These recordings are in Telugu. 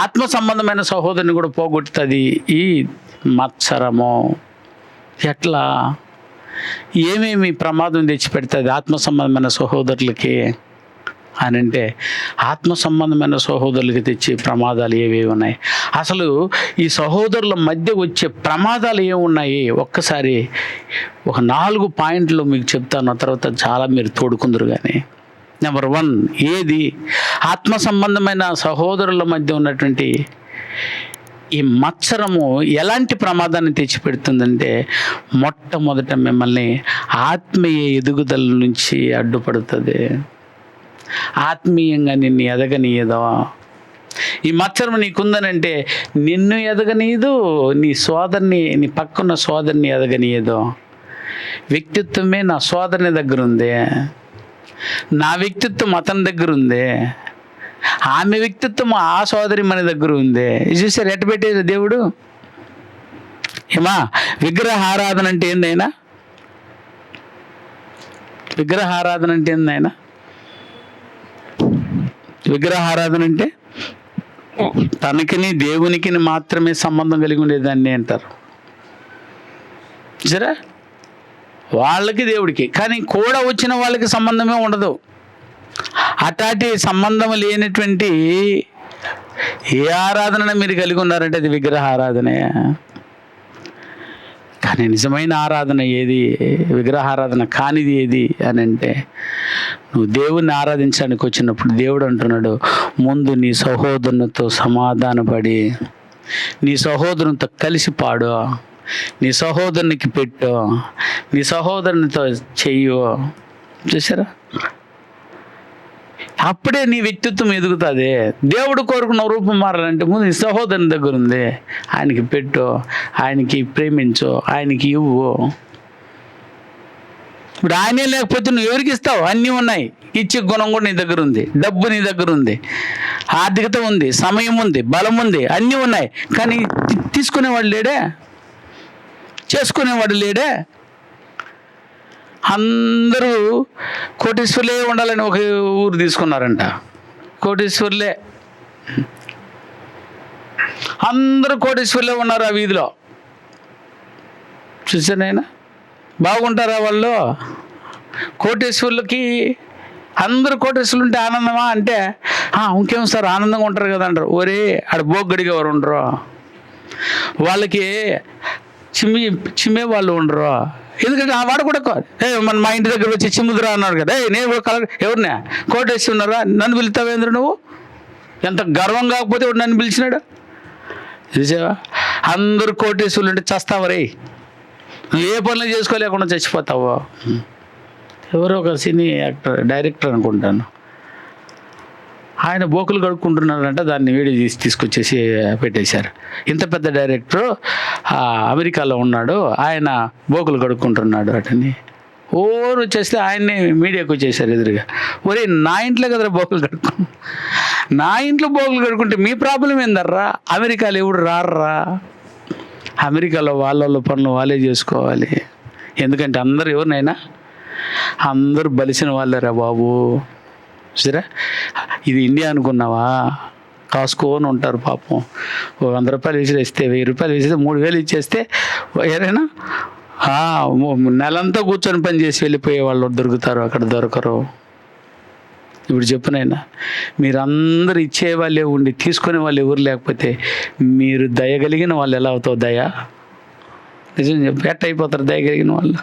ఆత్మ సంబంధమైన సహోదరుని కూడా పోగొట్టుతుంది ఈ మత్సరము. ఎట్లా, ఏమేమి ప్రమాదం తెచ్చిపెడుతుంది ఆత్మ సంబంధమైన సహోదరులకి అని అంటే, ఆత్మ సంబంధమైన సహోదరులకి తెచ్చే ప్రమాదాలు ఏవేవి ఉన్నాయి, అసలు ఈ సహోదరుల మధ్య వచ్చే ప్రమాదాలు ఏమున్నాయి, ఒక్కసారి ఒక 4 పాయింట్లు మీకు చెప్తాను. తర్వాత చాలా మీరు తోడుకుందరు. కానీ నెంబర్ 1, ఏది ఆత్మ సంబంధమైన సహోదరుల మధ్య ఉన్నటువంటి ఈ మత్సరము ఎలాంటి ప్రమాదాన్ని తెచ్చిపెడుతుందంటే, మొట్టమొదట మిమ్మల్ని ఆత్మీయ ఎదుగుదల నుంచి అడ్డుపడుతుంది. ఆత్మీయంగా నిన్ను ఎదగనీయదో. ఈ మత్సరం నీకుందనంటే నిన్ను ఎదగనీయదు, నీ సోదరుని, నీ పక్కన్న సోదరుని ఎదగనీయదు. వ్యక్తిత్వమే నా సోదరుని దగ్గర ఉంది, నా వ్యక్తిత్వం అతని దగ్గర ఉంది, ఆమె వ్యక్తిత్వం ఆ సోదరి మన దగ్గర ఉంది. చూసారు ఎట్ట పెట్టేది దేవుడు. ఏమా విగ్రహారాధన అంటే ఏందైనా? విగ్రహారాధన అంటే ఏందైనా? విగ్రహారాధన అంటే తనకిని దేవునికి మాత్రమే సంబంధం కలిగి ఉండేదాన్ని అంటారు. సరే, వాళ్ళకి దేవుడికి, కానీ కూడా వచ్చిన వాళ్ళకి సంబంధమే ఉండదు. అట్లాంటి సంబంధం లేనటువంటి ఏ ఆరాధన మీరు కలిగి ఉన్నారంటే అది విగ్రహారాధనే. కానీ నిజమైన ఆరాధన ఏది, విగ్రహారాధన కానిది ఏది అని అంటే, నువ్వు దేవుణ్ణి ఆరాధించడానికి వచ్చినప్పుడు దేవుడు అంటున్నాడు, ముందు నీ సహోదరునితో సమాధానపడి, నీ సహోదరునితో కలిసి పాడు, నీ సహోదరునికి పెట్టు, నీ సహోదరునితో చెయ్యు. చూసారా, అప్పుడే నీ వ్యక్తిత్వం ఎదుగుతుంది. దేవుడు కోరుకున్న రూపం మారాలంటే ముందు నీ సహోదరుని దగ్గర ఉంది, ఆయనకి పెట్టు, ఆయనకి ప్రేమించు, ఆయనకి ఇవ్వు. ఇప్పుడు ఆయనే లేకపోతే నువ్వు ఎవరికి ఇస్తావు? అన్నీ ఉన్నాయి, ఇచ్చే గుణం కూడా నీ దగ్గర ఉంది, డబ్బు నీ దగ్గర ఉంది, ఆర్థికత ఉంది, సమయం ఉంది, బలం ఉంది, అన్నీ ఉన్నాయి. కానీ తీసుకునేవాడు లేడే, చేసుకునేవాడు లేడే. అందరూ కోటీశ్వర్లే ఉండాలని ఒక ఊరు తీసుకున్నారంట. కోటీశ్వర్లే, అందరూ కోటీశ్వర్లే ఉన్నారు ఆ వీధిలో. చూసానైనా బాగుంటారా వాళ్ళు? కోటీశ్వర్లకి అందరూ కోటీశ్వర్లు ఉంటే ఆనందమా అంటే, ఇంకేం సార్ ఆనందంగా ఉంటారు కదా అంటారు. ఒరే ఆడ బోగ్గడిగా ఎవరు ఉండరు, వాళ్ళకి చిమ్మే వాళ్ళు ఉండరు. ఎందుకంటే ఆ వాడు కూడా మా ఇంటి దగ్గర వచ్చి చిమ్ముదురా అన్నాడు కదా. నేను కూడా కలర్ ఎవరినా కోటేసి ఉన్నారా, నన్ను పిలుస్తావేంద్ర నువ్వు? ఎంత గర్వం కాకపోతే నన్ను పిలిచినాడు. చూసావా, అందరూ కోటేశ్వరులు ఉంటే చస్తావరే, నువ్వు ఏ పనులు చేసుకోలేకుండా చచ్చిపోతావు. ఎవరో ఒక సినీ డైరెక్టర్ అనుకుంటాను, ఆయన బోకులు కడుక్కుంటున్నాడంట, దాన్ని వీడియో తీసుకొచ్చేసి పెట్టేశారు. ఇంత పెద్ద డైరెక్టరు అమెరికాలో ఉన్నాడు, ఆయన బోకులు కడుక్కుంటున్నాడు అటని ఓరు వచ్చేస్తే ఆయన్ని మీడియాకి వచ్చేసారు ఎదురుగా. ఒరే నా ఇంట్లో కదరా బోకులు కడుక్కు, నా ఇంట్లో బోకులు కడుక్కుంటే మీ ప్రాబ్లం ఏందర్రా? అమెరికాలో ఎవడు రారా? అమెరికాలో వాళ్ళ పనులు వాళ్ళే చేసుకోవాలి. ఎందుకంటే అందరూ ఎవరినైనా అందరూ బలిసిన వాళ్ళేరా బాబు. సరే, ఇది ఇండియా అనుకున్నావా? కాసుకోని ఉంటారు పాపం. 100 రూపాయలు వేసేస్తే 1000 రూపాయలు వేసేస్తే 3000 ఇచ్చేస్తే ఎవరైనా నెలంతా కూర్చొని పని చేసి వెళ్ళిపోయే వాళ్ళు దొరుకుతారు, అక్కడ దొరకరు. ఇప్పుడు చెప్పునైనా, మీరందరూ ఇచ్చేవాళ్ళే ఉండి తీసుకునే వాళ్ళు ఎవరు లేకపోతే మీరు దయగలిగిన వాళ్ళు ఎలా అవుతావు? దయ నిజం చెప్పి ఎట్ట అయిపోతారు దయగలిగిన వాళ్ళు?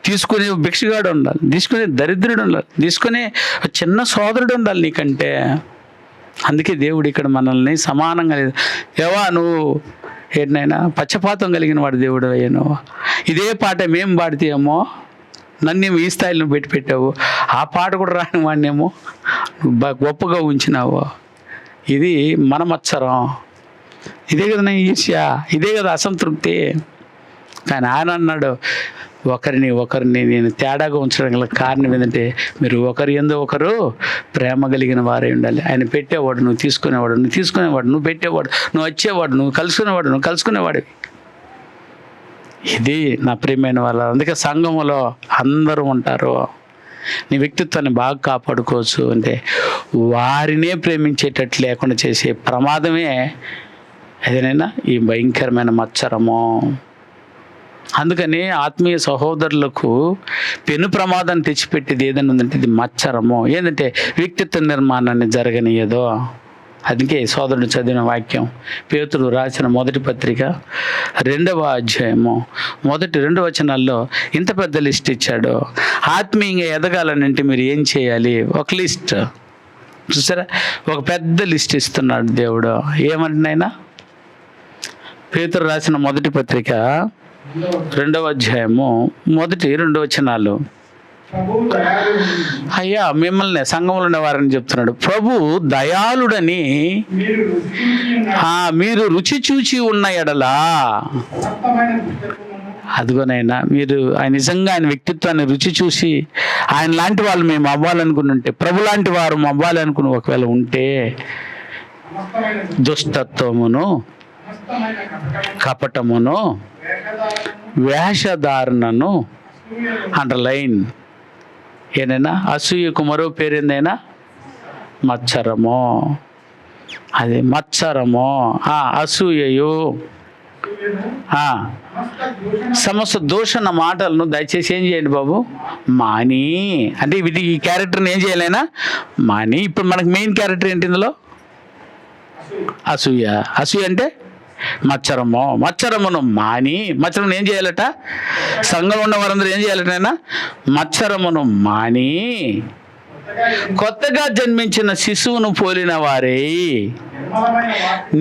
తీసుకునే భిక్షగాడు ఉండాలి, తీసుకునే దరిద్రుడు ఉండాలి, తీసుకునే చిన్న సోదరుడు ఉండాలి నీకంటే. అందుకే దేవుడు ఇక్కడ మనల్ని సమానంగా లేదు. ఏవా నువ్వు ఏంటైనా పక్షపాతం కలిగిన వాడు దేవుడు అయ్యా నువ్వు. ఇదే పాట మేము పాడితేమో నన్నేమో ఈ స్థాయిలో పెట్టావు, ఆ పాట కూడా రాని వాడినేమో గొప్పగా ఉంచినావు. ఇది మన మత్సరం, ఇదే కదా నా ఈర్ష్య, ఇదే కదా అసంతృప్తి. కానీ ఆయన అన్నాడు, ఒకరిని నేను తేడాగా ఉంచడం గల కారణం ఏంటంటే మీరు ఒకరి యందు ఒకరు ప్రేమ కలిగిన వారే ఉండాలి. ఆయన పెట్టేవాడు, నువ్వు తీసుకునేవాడు, నువ్వు తీసుకునేవాడు, నువ్వు పెట్టేవాడు, నువ్వు వచ్చేవాడు, నువ్వు కలుసుకునేవాడు, నువ్వు కలుసుకునేవాడివి. ఇది నా ప్రియమైన వాళ్ళ. అందుకే సంఘములో అందరూ ఉంటారు, నీ వ్యక్తిత్వాన్ని బాగా కాపాడుకోవచ్చు అంటే వారినే ప్రేమించేటట్లు లేకుండా చేసే ప్రమాదమే ఏదైనా ఈ భయంకరమైన మత్సరము. అందుకని ఆత్మీయ సహోదరులకు పెను ప్రమాదాన్ని తెచ్చిపెట్టేది ఏదైనా ఉందంటే ఇది మత్సరము. ఏంటంటే వ్యక్తిత్వ నిర్మాణాన్ని జరగనీయదో. అందుకే సోదరుడు చదివిన వాక్యం పేతురు రాసిన మొదటి పత్రిక 2వ అధ్యాయము 1-2 వచనాల్లో ఇంత పెద్ద లిస్ట్ ఇచ్చాడు. ఆత్మీయంగా ఎదగాలనంటే మీరు ఏం చేయాలి? ఒక లిస్ట్ చూసారా, ఒక పెద్ద లిస్ట్ ఇస్తున్నాడు దేవుడు. ఏమంటున్నాయినా పేతురు రాసిన మొదటి పత్రిక 2వ అధ్యాయము 1-2 వచనాలు. అయ్యా మిమ్మల్ని సంఘంలో ఉన్న వారని చెప్తున్నాడు. ప్రభు దయాళుడని మీరు రుచి చూచి ఉన్న ఎడలా, అదిగోనైనా మీరు ఆయన నిజంగా ఆయన వ్యక్తిత్వాన్ని రుచి చూసి ఆయన లాంటి వాళ్ళు మేము అవ్వాలనుకుని ఉంటే, ప్రభు లాంటి వారు అవ్వాలనుకుని ఒకవేళ ఉంటే దుష్టత్వమును కపటమును వేషధారణను అండర్లైన్ ఏనైనా అసూయకు మరో పేరేందైనా మత్సరము. అది మత్సరము, అసూయయు, సమస్త దూషణ మాటలను దయచేసి ఏం చేయండి బాబు, మాని. అంటే వీటి ఈ క్యారెక్టర్ని ఏం చేయాలైనా మాని. ఇప్పుడు మనకు మెయిన్ క్యారెక్టర్ ఏంటి ఇందులో? అసూయ. అసూయ అంటే మత్సరము. మత్సరమును మాని. మత్సరం ఏం చేయాలట? సంఘంలో ఉన్న వారందరూ ఏం చేయాలట? మత్సరమును మాని కొత్తగా జన్మించిన శిశువును పోలిన వారే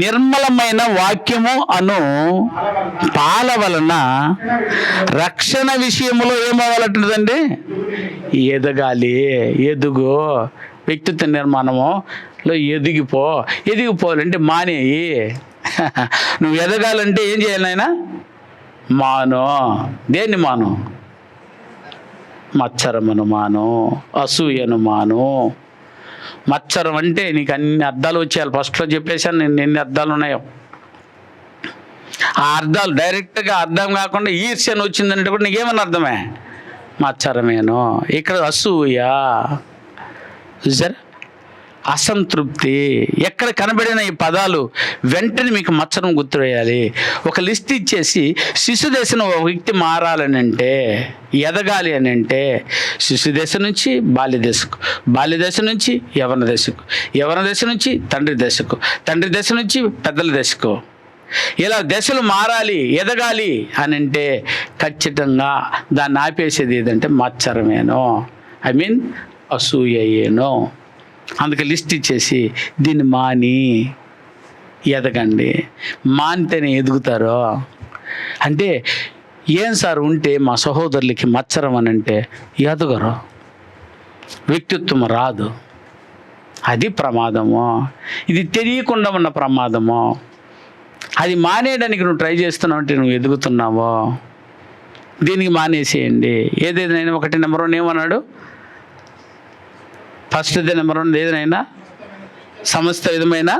నిర్మలమైన వాక్యము అను పాల వలన రక్షణ విషయంలో ఏమవ్వాలంటుందండి? ఎదగాలి. ఎదుగు. వ్యక్తిత్వ నిర్మాణములో ఎదిగిపోవాలంటే మానేయి. నువ్వు ఎదగాలంటే ఏం చేయాలి నాయనా? మాను. దేన్ని మాను? మత్సరమును మాను, అసూయను మాను. మత్సరం అంటే నీకు అన్ని అర్థాలు వచ్చేయాలి. ఫస్ట్లో చెప్పేశాను నేను ఎన్ని అర్థాలు ఉన్నాయో. ఆ అర్థాలు డైరెక్ట్గా అర్థం కాకుండా ఈర్ష్యను వచ్చిందంటే కూడా నీకేమన్నా అర్థమే? మత్సరమేను. ఇక్కడ అసూయ, చూసారా, అసంతృప్తి. ఎక్కడ కనబడిన ఈ పదాలు వెంటనే మీకు మత్సరం గుర్తువేయాలి. ఒక లిస్ట్ ఇచ్చేసి శిశు దశను ఒక వ్యక్తి మారాలని అంటే, ఎదగాలి అని అంటే శిశు దశ నుంచి బాల్య దశకు, బాల్య దశ నుంచి యవన దశకు, యవన దశ నుంచి తండ్రి దశకు, తండ్రి దశ నుంచి పెద్దల దశకు, ఇలా దశలు మారాలి, ఎదగాలి అని అంటే ఖచ్చితంగా దాన్ని ఆపేసేది ఏదంటే మత్సరమేనో, అసూయేనో. అందుకే లిస్ట్ ఇచ్చేసి దీన్ని మాని ఎదగండి. మానితేనే ఎదుగుతారో. అంటే ఏం సార్ ఉంటే మా సహోదరులకి మత్సరం అని అంటే ఎదగరు, వ్యక్తిత్వం రాదు. అది ప్రమాదము. ఇది తెలియకుండా ఉన్న ప్రమాదము. అది మానేయడానికి నువ్వు ట్రై చేస్తున్నావు అంటే నువ్వు ఎదుగుతున్నావో. దీనికి మానేసేయండి. ఏదేదైనా 1 నెంబర్ 1 ఏమన్నాడు? ఫస్ట్ నెంబర్ 1 ఏదైనా సమస్త విధమైన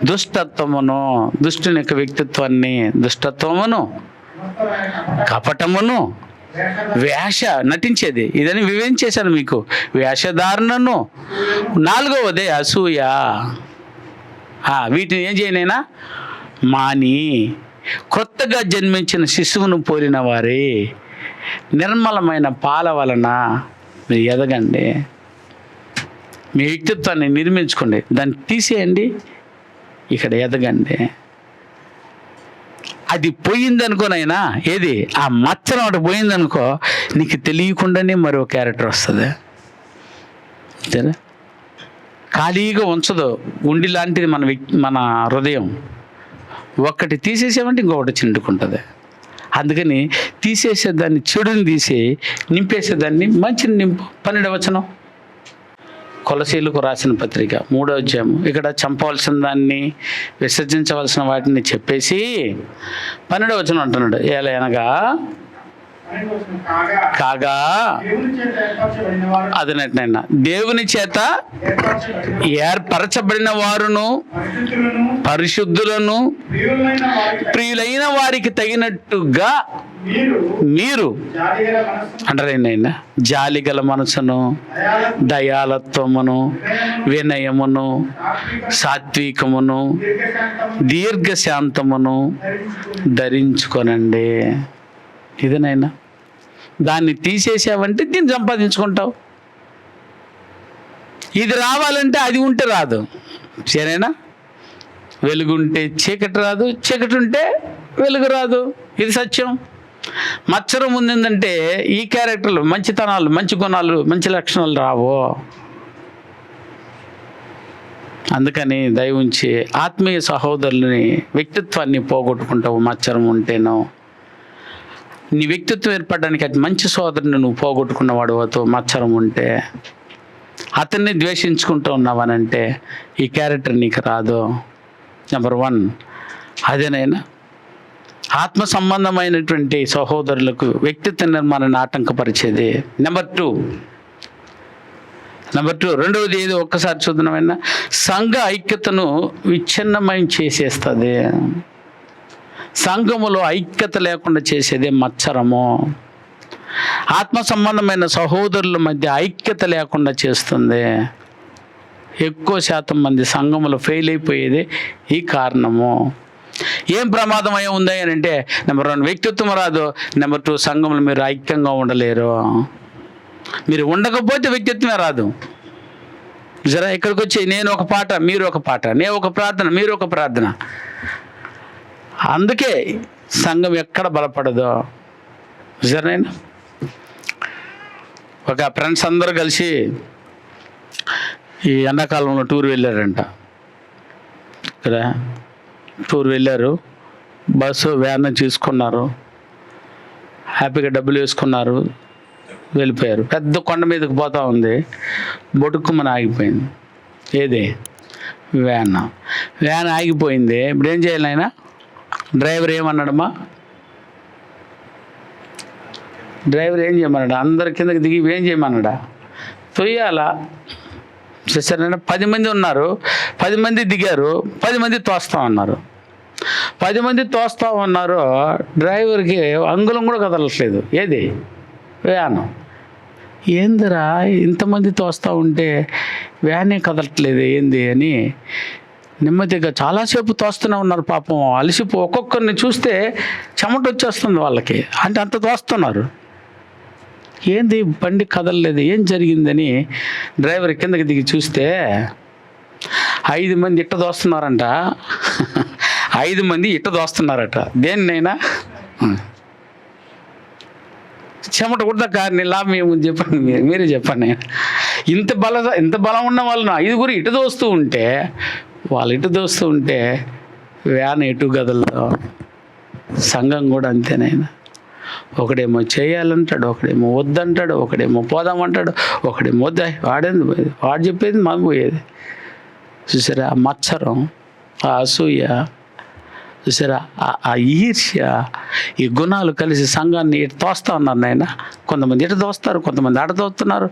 దుష్టత్వమును, దుష్టుని యొక్క వ్యక్తిత్వాన్ని, దుష్టత్వమును, కపటమును, నటించేది ఇదని వివరించేశాను మీకు. వేషధారణను. 4వదే అసూయ. వీటిని ఏం చేయనైనా మాని కొత్తగా జన్మించిన శిశువును పోలిన వారి నిర్మలమైన పాల వలన మీరు ఎదగండి. మీ వ్యక్తిత్వాన్ని నిర్మించుకోండి. దాన్ని తీసేయండి, ఇక్కడ ఎదగండి. అది పోయిందనుకోనైనా, ఏది ఆ మచ్చరం ఒకటి పోయిందనుకో, నీకు తెలియకుండానే మరో క్యారెక్టర్ వస్తుంది. అంతేనా? ఖాళీగా ఉంచదు. ఉండి లాంటిది మన హృదయం. ఒక్కటి తీసేసామంటే ఇంకొకటి చిండుకుంటుంది. అందుకని తీసేసేదాన్ని, చెడుని తీసి నింపేసేదాన్ని మంచిని నింపు. 12వ వచనం కొలసీలకు రాసిన పత్రిక 3వ అధ్యాయం. ఇక్కడ చంపవలసిన దాన్ని, విసర్జించవలసిన వాటిని చెప్పేసి 12వ వచనం అంటున్నాడు. ఎలా అనగా కాగా అదనట్నైనా దేవుని చేత ఏర్పరచబడిన వారును పరిశుద్ధులను ప్రియులైన వారికి తగినట్టుగా మీరు అంటారేనైనా జాలిగల మనసును, దయాలత్వమును, వినయమును, సాత్వికమును, దీర్ఘశాంతమును ధరించుకొనండి. ఇదేనైనా దాన్ని తీసేసావంటే దీన్ని సంపాదించుకుంటావు. ఇది రావాలంటే అది ఉంటే రాదు. సరేనా? వెలుగుంటే చీకటి రాదు, చీకటి ఉంటే వెలుగు రాదు. ఇది సత్యం. మచ్చరం ఉందంటే ఈ క్యారెక్టర్లు, మంచితనాలు, మంచి గుణాలు, మంచి లక్షణాలు రావు. అందుకని దయ ఉంచి ఆత్మీయ సహోదరులని వ్యక్తిత్వాన్ని పోగొట్టుకుంటావు. మచ్చరం ఉంటేనో నీ వ్యక్తిత్వం ఏర్పడడానికి అది మంచి సోదరుని నువ్వు పోగొట్టుకున్నవాడు అవుతావు. మచ్చరం ఉంటే అతన్ని ద్వేషించుకుంటూ ఉన్నావనంటే ఈ క్యారెక్టర్ నీకు రాదు. నెంబర్ 1 అదేనైనా ఆత్మ సంబంధమైనటువంటి సహోదరులకు వ్యక్తిత్వ నిర్మాణాన్ని ఆటంకపరిచేది. నెంబర్ 2 రెండవది ఏదో ఒక్కసారి చూద్దామైనా సంఘ ఐక్యతను విచ్ఛిన్నమయం చేసేస్తుంది. సంఘములో ఐక్యత లేకుండా చేసేదే మచ్చరము. ఆత్మ సంబంధమైన సహోదరుల మధ్య ఐక్యత లేకుండా చేస్తుంది. ఎక్కువ శాతం మంది సంఘములో ఫెయిల్ అయిపోయేది ఈ కారణము. ఏం ప్రమాదం అయి ఉంది అని అంటే నెంబర్ 1 వ్యక్తిత్వం రాదు. నెంబర్ 2 సంఘంలో మీరు ఐక్యంగా ఉండలేరు. మీరు ఉండకపోతే వ్యక్తిత్వమే రాదు. జరా ఇక్కడికి వచ్చి నేను ఒక పాట, మీరు ఒక పాట, నేను ఒక ప్రార్థన, మీరు ఒక ప్రార్థన. అందుకే సంఘం ఎక్కడ బలపడదో. జరైనా ఒక ఫ్రెండ్స్ అందరూ కలిసి ఈ ఎండాకాలంలో టూర్ వెళ్ళారంట. ఇక్కడ టూర్ వెళ్ళారు, బస్సు వ్యాన్ తీసుకున్నారు, హ్యాపీగా డబ్బులు వేసుకున్నారు, వెళ్ళిపోయారు. పెద్ద కొండ మీదకి పోతా ఉంది, బొడుక్కుమని ఆగిపోయింది. ఏది? వ్యాన్ ఆగిపోయింది. ఇప్పుడు ఏం చేయాలి ఆయన? డ్రైవర్ ఏమన్నాడమ్మా? డ్రైవర్ ఏం చేయమన్నాడా? అందరి కిందకి దిగి ఏం చేయమన్నాడా? తొయ్యాలా. సరేనా? 10 మంది ఉన్నారు, 10 మంది దిగారు, 10 మంది తోస్తా ఉన్నారు. 10 మంది తోస్తా ఉన్నారు, డ్రైవర్కి అంగుళం కూడా కదలట్లేదు. ఏది? వ్యాను. ఏందిరా ఇంతమంది తోస్తూ ఉంటే వ్యానే కదలట్లేదు ఏంది అని నెమ్మదిగా చాలాసేపు తోస్తూనే ఉన్నారు. పాపం అలసిపో, ఒక్కొక్కరిని చూస్తే చెమట వచ్చేస్తుంది వాళ్ళకి. అంటే అంత తోస్తున్నారు. ఏంది బండి కదలలేదు, ఏం జరిగిందని డ్రైవర్ కిందకి దిగి చూస్తే 5 మంది ఇట్ట దోస్తున్నారంట. 5 మంది ఇట్ట దోస్తున్నారట. దేన్నైనా చెమట కూడా కారణం లాభం ఏముంది చెప్పండి, మీరే చెప్పండి. ఇంత బలం ఉన్న వాళ్ళను 5గురు ఇటు దోస్తూ ఉంటే, వాళ్ళు ఇటు దోస్తూ ఉంటే వ్యాన్ ఎటు గదలతో. సంఘం కూడా అంతేనైనా. ఒకడేమో చేయాలంటాడు, ఒకడేమో వద్దంటాడు, ఒకడేమో పోదామంటాడు, ఒకడేమో వద్దా. వాడు చెప్పేది మనం పోయేది. చూసారా ఆ మత్సరం, ఆ అసూయ, చూసారా ఆ ఈర్ష్య, ఈ గుణాలు కలిసి సంఘాన్ని ఇటు తోస్తా ఉన్నారు నాయన. కొంతమంది ఇటు దోస్తారు, కొంతమంది అటు దోస్తున్నారు.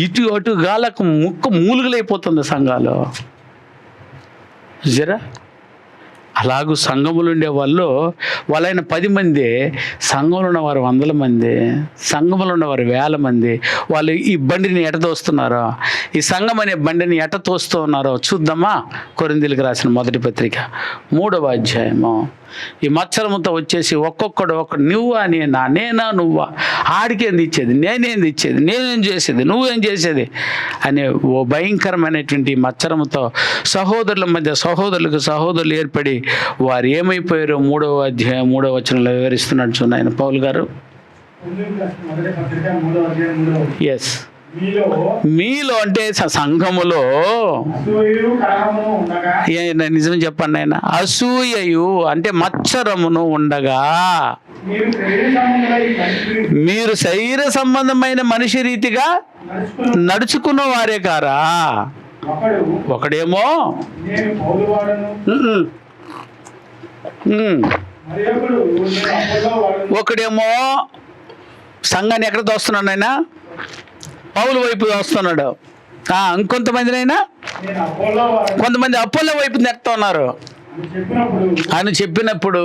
ఇటు అటు గాలకు ముక్కు మూలుగులైపోతుంది సంఘాలు. చూసారా అలాగూ సంఘములు ఉండే వాళ్ళైన 10 మంది, సంఘంలో ఉన్నవారు 100 మంది, సంఘములో ఉన్నవారు 1000 మంది. వాళ్ళు ఈ బండిని ఎట తోస్తున్నారో, ఈ సంఘం అనే బండిని ఎట తోస్తూ ఉన్నారో చూద్దామా? కొరింథీయులకు రాసిన 1వ పత్రిక 3వ అధ్యాయము. ఈ మత్సరముతో వచ్చేసి ఒక్కొక్కడు నువ్వా నేనా, నేనా నువ్వా, ఆడికేంది ఇచ్చేది, నేనేంది ఇచ్చేది, నేనేం చేసేది, నువ్వేం చేసేది అనే ఓ భయంకరమైనటువంటి మత్సరముతో సహోదరుల మధ్య సహోదరులు ఏర్పడి వారు ఏమైపోయారో 3వ అధ్యాయం 3వ వచనంలో వివరిస్తున్నాడు చూడండి ఆయన పౌలు గారు. ఎస్, మీలో అంటే సంఘములో నిజం చెప్పండి ఆయన. అసూయయు అంటే మత్సరమును ఉండగా మీరు శరీర సంబంధమైన మనిషి రీతిగా నడుచుకున్న వారే కారా. ఒకడేమో సంఘాన్ని ఎక్కడ దోస్తున్నాడు ఆయన? పౌలు వైపు దోస్తున్నాడు. ఇంకొంతమందినైనా కొంతమంది అపోలో వైపు నెడుతున్నారు అని చెప్పినప్పుడు,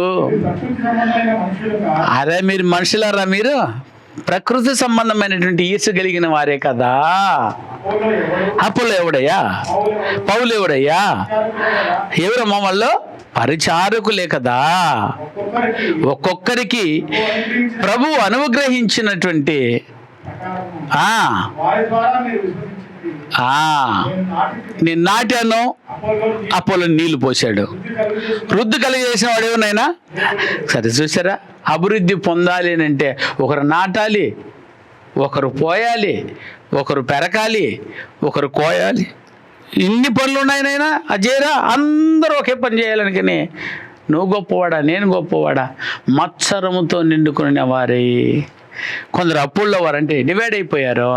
అరే మీరు మనుషులారా, మీరు ప్రకృతి సంబంధమైనటువంటి ఈర్ష్య కలిగిన వారే కదా. అపోలో ఎవడయ్యా? పౌలు ఎవడయ్యా? ఎవరమ్మా వాళ్ళు? పరిచారకులే కదా. ఒక్కొక్కరికి ప్రభువు అనుగ్రహించినటువంటి నేను నాటాను, అపోలో నీళ్లు పోసాడు. వృద్ధి కలిగేసిన వాడు ఎవరినైనా సరే. చూసారా, అభివృద్ధి పొందాలి అని అంటే ఒకరు నాటాలి, ఒకరు పోయాలి, ఒకరు పెరకాలి, ఒకరు కోయాలి. ఇన్ని పనులు ఉన్నాయనైనా అజేరా, అందరూ ఒకే పని చేయాలని. కానీ నువ్వు గొప్పవాడా, నేను గొప్పవాడా? మత్సరముతో నిండుకునే వారే కొందరు అప్పుల్లో వారంటే డివైడ్ అయిపోయారు.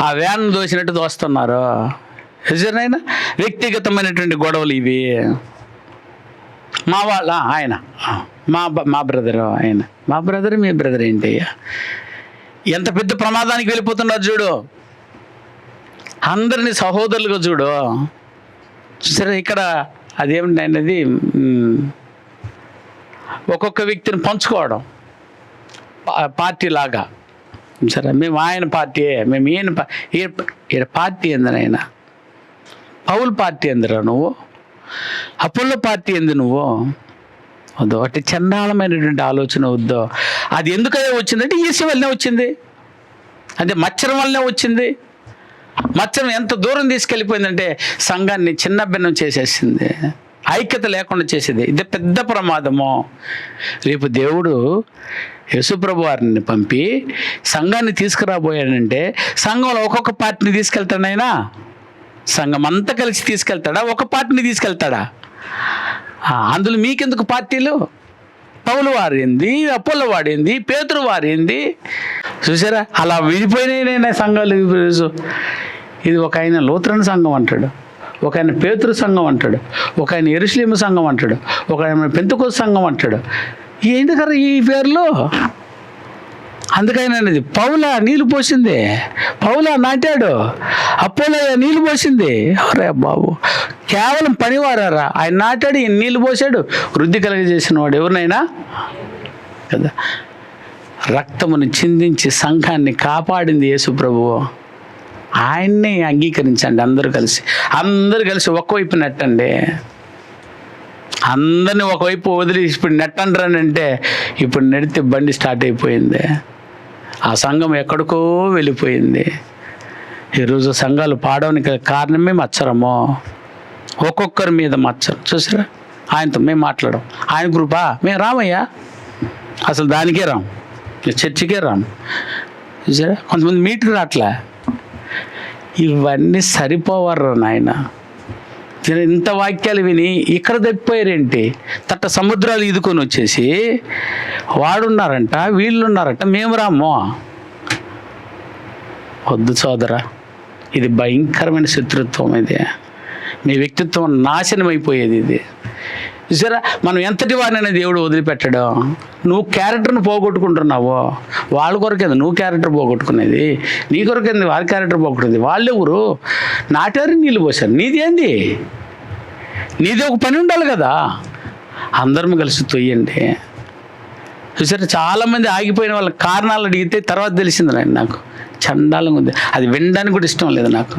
ఆ వ్యాన్ దోసినట్టు దోస్తున్నారు. నిజమైనా వ్యక్తిగతమైనటువంటి గొడవలు ఇవి. మా వాళ్ళ ఆయన మా బ్రదరు, ఆయన మా బ్రదర్, మీ బ్రదర్ ఏంటయ్యా? ఎంత పెద్ద ప్రమాదానికి వెళ్ళిపోతున్నారు చూడు. అందరినీ సహోదరులుగా చూడు. సరే, ఇక్కడ అదేమిటి అనేది ఒక్కొక్క వ్యక్తిని పంచుకోవడం పార్టీ లాగా. సరే, మేము ఆయన పార్టీయే, మేము ఈయన పార్టీ ఎందనైనా. పౌలు పార్టీ ఎందరా నువ్వు? అపోలో పార్టీ ఎందు నువ్వు? వద్దు, అటు చండాలమైనటువంటి ఆలోచన వద్దు. అది ఎందుకనే వచ్చిందంటే ఈర్ష్య వల్లనే వచ్చింది, అంటే మచ్చరం వల్లనే వచ్చింది. మచ్చరం ఎంత దూరం తీసుకెళ్ళిపోయిందంటే సంఘాన్ని చిన్న భిన్నం చేసేసింది, ఐక్యత లేకుండా చేసేది. ఇది పెద్ద ప్రమాదము. రేపు దేవుడు యేసుప్రభు వారిని పంపి సంఘాన్ని తీసుకురాబోయాడంటే సంఘంలో ఒక్కొక్క పార్టీని తీసుకెళ్తాడైనా? సంఘం అంతా కలిసి తీసుకెళ్తాడా? ఒక పార్టీని తీసుకెళ్తాడా? అందులో మీకెందుకు పార్టీలు? పౌలు వారింది, అపోలో వాడింది, పేతురు వారింది. చూసారా, అలా విడిపోయినాయి సంఘాలు. ఇది ఒక ఆయన లూథరన్ సంఘం అంటాడు, ఒక ఆయన పేతురు సంఘం అంటాడు, ఒక ఆయన యెరూషలేము సంఘం అంటాడు, ఒక ఆయన పెంతెకోస్తు సంఘం అంటాడు. ఏంటి కదా ఈ పేర్లు? అందుకైనా అనేది పౌలా నీళ్ళు పోసింది, పౌలా నాటాడు, అపోలో నీళ్ళు పోసింది. అరే బాబు, కేవలం పనివారారా? ఆయన నాటాడు, ఈయన నీళ్ళు పోసాడు, వృద్ధి కలిగజేసిన వాడు ఎవరినైనా కదా. రక్తమును చిందించి సంఘాన్ని కాపాడింది యేసు ప్రభువు. ఆయన్ని అంగీకరించండి. అందరూ కలిసి ఒక్కవైపు నెట్టండి. అందరినీ ఒకవైపు వదిలి ఇప్పుడు నెట్టండి అంటే ఇప్పుడు నెడితే బండి స్టార్ట్ అయిపోయింది. ఆ సంఘం ఎక్కడికో వెళ్ళిపోయింది. ఈరోజు సంఘాలు పాడడానికి కారణమే మత్సరము. ఒక్కొక్కరి మీద మత్సరం. చూసారా, ఆయనతో మేము మాట్లాడడం, ఆయన గ్రూపా మేము రామయ్యా, అసలు దానికే రాము, చర్చికే రాము. చూసారా, కొంతమంది మీటింగ్ రాట్లా. ఇవన్నీ సరిపోవర్రా నాయన. ఇంత వాక్యాలు విని ఇక్కడ తప్పిపోయారేంటి? తట్ట సముద్రాలు ఈదుకొని వచ్చేసి వాడున్నారంట, వీళ్ళున్నారంట, మేము రాము. వద్దు సోదరా, ఇది భయంకరమైన శత్రుత్వం. ఇది మీ వ్యక్తిత్వం నాశనం అయిపోయేది. ఇది చూసారా, మనం ఎంతటి వారినైనా దేవుడు వదిలిపెట్టడం. నువ్వు క్యారెక్టర్ను పోగొట్టుకుంటున్నావు. వాళ్ళ కొరకేంది నువ్వు క్యారెక్టర్ పోగొట్టుకునేది? నీ కొరకేంది వారి క్యారెక్టర్ పోగొట్టుకుంది? వాళ్ళు ఎవరు? నాటారు, నీళ్ళు పోసారు. నీదేంది? నీది ఒక పని ఉండాలి కదా. అందరం కలిసి తొయ్యండి. చూసారా, చాలామంది ఆగిపోయిన వాళ్ళ కారణాలు అడిగితే తర్వాత తెలిసింది నాకు. చండాలంగా ఉంది, అది వినడానికి కూడా ఇష్టం లేదు నాకు.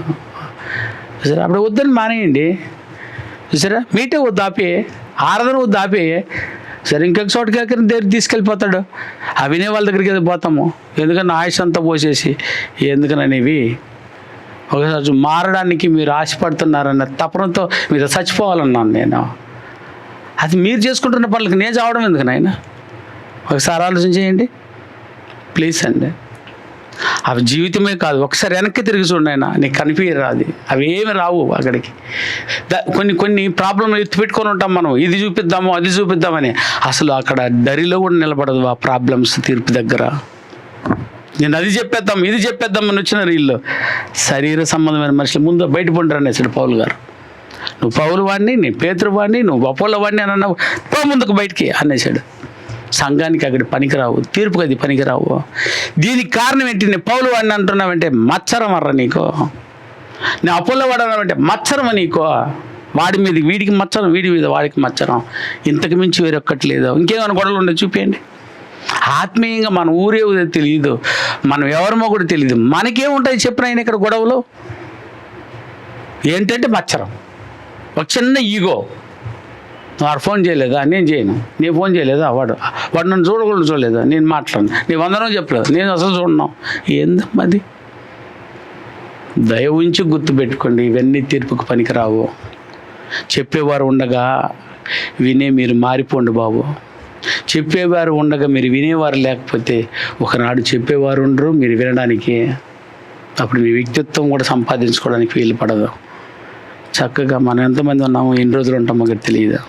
చూసారా, అప్పుడు వద్దని మానేయండి. చూసారా, మీటే వద్దు, ఆపే ఆరాధన వద్దు, ఆపే. సరే, ఇంకొక చోటుకి దగ్గర తీసుకెళ్ళిపోతాడు. ఆ వినే వాళ్ళ దగ్గరికి ఏదో పోతాము. ఎందుకన్నా ఆయుష్ అంతా పోసేసి ఎందుకననేవి ఒకసారి మారడానికి మీరు ఆశపడుతున్నారన్న తపనతో మీరు చచ్చిపోవాలన్నాను నేను. అది మీరు చేసుకుంటున్న పనులకు నేను చావడం ఎందుకు నాయన? ఒకసారి ఆలోచన చేయండి ప్లీజ్ అండి. అవి జీవితమే కాదు, ఒకసారి వెనక్కి తిరిగి చూడైనా నీకు కనిపించరు. అవి ఏమి రావు అక్కడికి. కొన్ని ప్రాబ్లంలు ఎత్తి పెట్టుకొని ఉంటాం మనం, ఇది చూపిద్దాము అది చూపిద్దామని. అసలు అక్కడ దరిలో కూడా నిలబడదు ఆ ప్రాబ్లమ్స్ తీర్పు దగ్గర. నేను అది చెప్పేద్దాం ఇది చెప్పేద్దాం అని వచ్చిన వీళ్ళు శరీర సంబంధమైన మనుషులు ముందు బయట పండురు అనేసాడు పౌలు గారు. నువ్వు పౌలు వాడిని, నీ పేతురు వాడిని, నువ్వు అపోలో వాడిని అని అన్నావు, పో ముందుకు బయటికి అనేసాడు. సంఘానికి అక్కడ పనికిరావు, తీర్పుకి అది పనికిరావు. దీనికి కారణం ఏంటి? నేను పౌలు వాడిని అంటున్నావంటే మచ్చరం అర్ర నీకో, నేను అపోలో వాడన్నావంటే మచ్చరం నీకో. వాడి మీద వీడికి మచ్చరం, వీడి మీద వాడికి మచ్చరం, ఇంతకు మించి వేరొక్కటి లేదు. ఇంకేమైనా గొడవలు ఉండే చూపించండి. ఆత్మీయంగా మన ఊరే తెలియదు, మనం ఎవరమో కూడా తెలియదు. మనకేముంటాయి చెప్పిన ఆయన ఇక్కడ గొడవలు ఏంటంటే మచ్చరం, ఒక చిన్న ఈగో. వాడు ఫోన్ చేయలేదా, నేను చేయను. నేను ఫోన్ చేయలేదా, వాడు నన్ను చూడలేదా, నేను మాట్లాడను. నీ వందనం చెప్పలేదు, నేను అసలు చూడను. ఏందమ్మది? దయ ఉంచి గుర్తుపెట్టుకోండి, ఇవన్నీ తీర్పుకు పనికిరావు. చెప్పేవారు ఉండగా వినే మీరు మారిపోండి బాబు. చెప్పేవారు ఉండగా మీరు వినేవారు లేకపోతే ఒకనాడు చెప్పేవారు ఉండరు, మీరు వినడానికి. అప్పుడు మీ వ్యక్తిత్వం కూడా సంపాదించుకోవడానికి వీలు పడదు. చక్కగా మనం ఎంతమంది ఉన్నామో, ఎన్ని రోజులు ఉంటామో మనకు తెలియదు.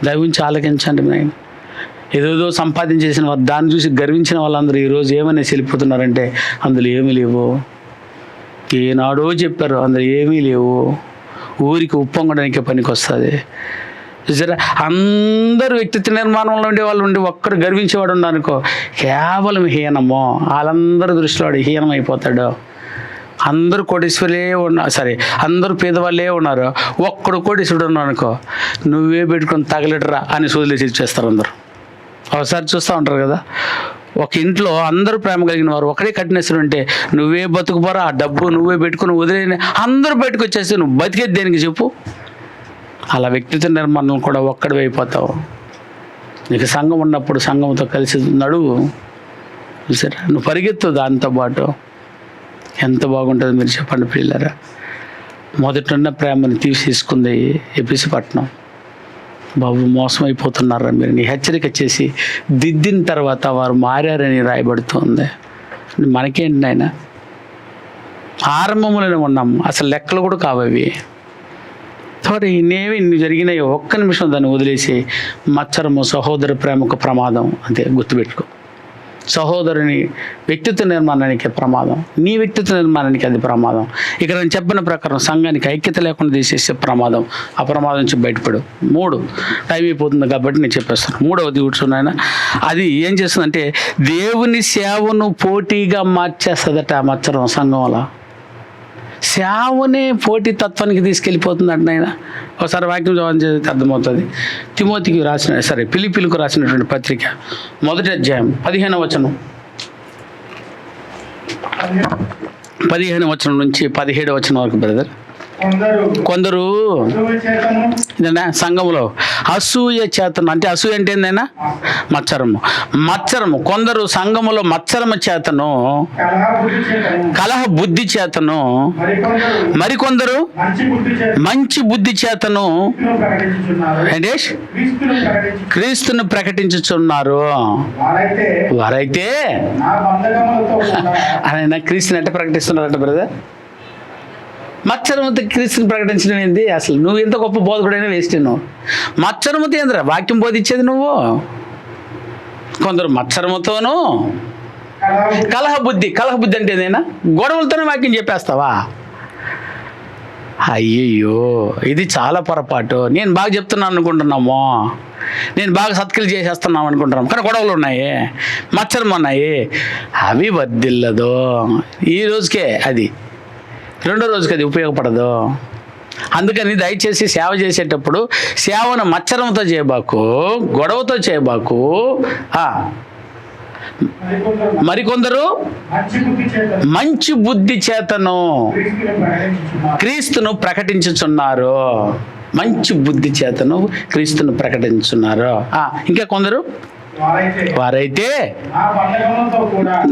దాని గురించి ఆలోచించండి. నేను ఏదేదో సంపాదించేసిన వారు, దాన్ని చూసి గర్వించిన వాళ్ళందరూ ఈరోజు ఏమని వెళ్ళిపోతున్నారంటే అందులో ఏమీ లేవు. ఏనాడో చెప్పారు, అందులో ఏమీ లేవు. ఊరికి ఉప్పొంగడానికి పనికి వస్తుంది. సరే, అందరూ వ్యక్తిత్వ నిర్మాణంలో ఉండే వాళ్ళు ఉండి ఒక్కడు గర్వించేవాడు ఉన్నారనుకో, కేవలం హీనమో, వాళ్ళందరి దృష్టిలో వాడు హీనం అయిపోతాడు. అందరూ కోటీశ్వరులే ఉన్నారు, సరే అందరూ పేదవాళ్ళే ఉన్నారు, ఒక్కడు కోటీశ్వరుడు ఉన్నాడు అనుకో, నువ్వే పెట్టుకొని తగలెటరా అని సోదిలేసి ఇచ్చేస్తారు అందరూ. ఒకసారి చూస్తూ ఉంటారు కదా, ఒక ఇంట్లో అందరూ ప్రేమ కలిగిన వారు ఒకడే కఠినేశ్వరుడు ఉంటే నువ్వే బతుకుపోరా, ఆ డబ్బు నువ్వే పెట్టుకుని వదిలేని అందరూ బయటకు వచ్చేస్తే నువ్వు బతికేది దేనికి చెప్పు? అలా వ్యక్తిత్వ నిర్మాణం కూడా ఒక్కడి అయిపోతావు. నీకు సంఘం ఉన్నప్పుడు సంఘంతో కలిసి నడువు, సరే నువ్వు పరిగెత్తు దాంతో పాటు. ఎంత బాగుంటుంది మీరు చెప్పండి పిల్లరా. మొదటిన్న ప్రేమని తీసేసుకుంది ఎపిసి పట్టణం. బాబు మోసం అయిపోతున్నారా మీరు, నీ హెచ్చరిక చేసి దిద్దిన తర్వాత వారు మారారని రాయబడుతుంది. మనకేంటి నాయన, ఆరంభంలోనే ఉన్నాము, అసలు లెక్కలు కూడా కావవి. సారీ, ఇన్ని జరిగినాయి, ఒక్క నిమిషం దాన్ని వదిలేసి మచ్చరము సహోదర ప్రేమకు ప్రమాదం, అంతే గుర్తుపెట్టుకో. సహోదరుని వ్యక్తిత్వ నిర్మాణానికి ప్రమాదం, నీ వ్యక్తిత్వ నిర్మాణానికి అది ప్రమాదం. ఇక్కడ నేను చెప్పిన ప్రకారం సంఘానికి ఐక్యత లేకుండా తీసేసే ప్రమాదం, ఆ ప్రమాదం నుంచి బయటపడు. 3 టైం అయిపోతుంది కాబట్టి నేను చెప్పేస్తాను. 3వది కూర్చున్నాయన, అది ఏం చేస్తుందంటే దేవుని సేవను పోటీగా మార్చేస్తుందట. ఆ మచ్చరం సంఘం అలా సేవనే పోటీ తత్వానికి తీసుకెళ్ళిపోతుంది అంట. ఆయన ఒకసారి వాక్యం జవాబు చేస్తే అర్థమవుతుంది. తిమోతికి రాసిన ఫిలిప్పీలకు రాసినటువంటి పత్రిక 1వ అధ్యాయం 15వ వచనం, 15వ వచనం నుంచి 17వ వచనం వరకు బ్రదర్. కొందరు సంఘములో అసూయ చేతను, అంటే అసూయ అంటే ఏందైనా మత్సరము. కొందరు సంఘములో మత్సరము చేతను, కలహ బుద్ధి చేతను, మరికొందరు మంచి బుద్ధి చేతను అంటే క్రీస్తును ప్రకటించుచున్నారు. వారైతే ఆయన క్రీస్తుని అంటే ప్రకటిస్తున్నారంట బ్రదర్. మచ్చరముతో క్రీస్తుని ప్రకటించడం ఏంది? అసలు నువ్వు ఎంత గొప్ప బోధకుడైనా వేస్ట్. నువ్వు మచ్చరముతో ఏంద్రా వాక్యం బోధించేది నువ్వు. కొందరు మచ్చరముతోనూ కలహ బుద్ధి అంటే ఏదైనా గొడవలతోనే వాక్యం చెప్పేస్తావా? అయ్యయ్యో, ఇది చాలా పొరపాటు. నేను బాగా చెప్తున్నాను అనుకుంటున్నాము, నేను బాగా సత్క్రియలు చేసేస్తున్నాం అనుకుంటున్నాం, కానీ గొడవలు ఉన్నాయి, మచ్చరం ఉన్నాయి. అవి వర్దిల్లదు. ఈ రోజుకే అది, 2వ రోజుకి అది ఉపయోగపడదు. అందుకని దయచేసి సేవ చేసేటప్పుడు సేవను మచ్చరంతో చేయబాకు, గొడవతో చేయబాకు. మరికొందరు మంచి బుద్ధి చేతను క్రీస్తును ప్రకటించుచున్నారు. మంచి బుద్ధి చేతను క్రీస్తును ప్రకటించున్నారు. ఇంకా కొందరు వారైతే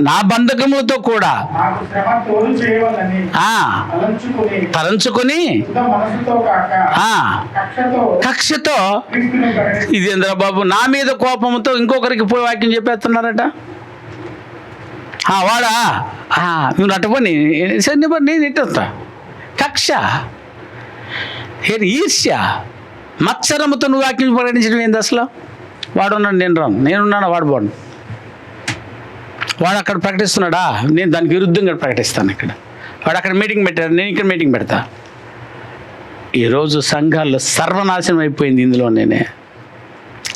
నా బంధకములతో కూడా తలంచుకొని కక్షతో, ఇది ఏంద్రా బాబు, నా మీద కోపంతో ఇంకొకరికి పోయి వాక్యం చెప్పేస్తున్నారట. వాడా నువ్వు నట్టపోని నేను ఇట్టొస్తా. కక్ష, ఈర్ష్య, మత్సరముతో నువ్వు వాక్యం ప్రకటించడం ఏంది అసలు? వాడున్నాడు, నేనున్నాను, వాడు బాడు. వాడు అక్కడ ప్రకటిస్తున్నాడా, నేను దానికి విరుద్ధంగా ప్రకటిస్తాను. ఇక్కడ వాడు అక్కడ మీటింగ్ పెట్టాడు, నేను ఇక్కడ మీటింగ్ పెడతా. ఈరోజు సంఘాల్లో సర్వనాశనం అయిపోయింది ఇందులో.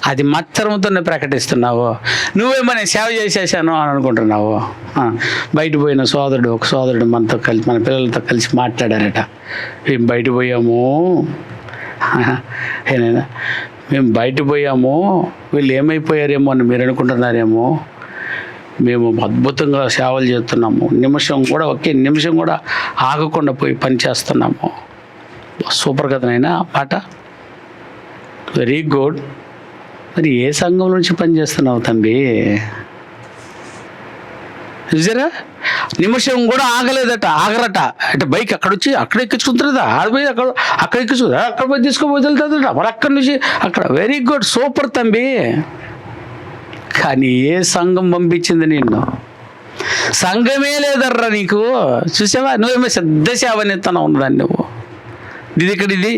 అది మత్సరంతోనే ప్రకటిస్తున్నావు. నువ్వేమని సేవ చేసేసాను అని అనుకుంటున్నావు. బయట పోయిన ఒక సోదరుడు మనతో కలిసి, మన పిల్లలతో కలిసి మాట్లాడారట. మేము బయట పోయాము, ఏనైనా మేము బయట పోయాము, వీళ్ళు ఏమైపోయారేమో అని మీరు అనుకుంటున్నారేమో, మేము అద్భుతంగా సేవలు చేస్తున్నాము, ఒకే నిమిషం కూడా ఆగకుండా పోయి పని చేస్తున్నాము. సూపర్ కదనైనా మాట, వెరీ గుడ్. మరి ఏ సంఘం నుంచి పని చేస్తున్నావు తంబి? చూసారా, నిమిషం కూడా ఆగరట. అంటే బైక్ అక్కడ ఎక్కించుకుంటుందా, ఆడిపోయి అక్కడ ఎక్కించుకుందా, అక్కడ పోయి తీసుకోబోతుందా, మరి అక్కడి నుంచి అక్కడ. వెరీ గుడ్, సూపర్ తంబి. కానీ ఏ సంఘం పంపించింది నిన్ను? సంఘమే లేదర్రా నీకు. చూసావా, నువ్వేమో సిద్ధ సేవనిత్తనం ఉన్నదాన్ని నువ్వు. ఇది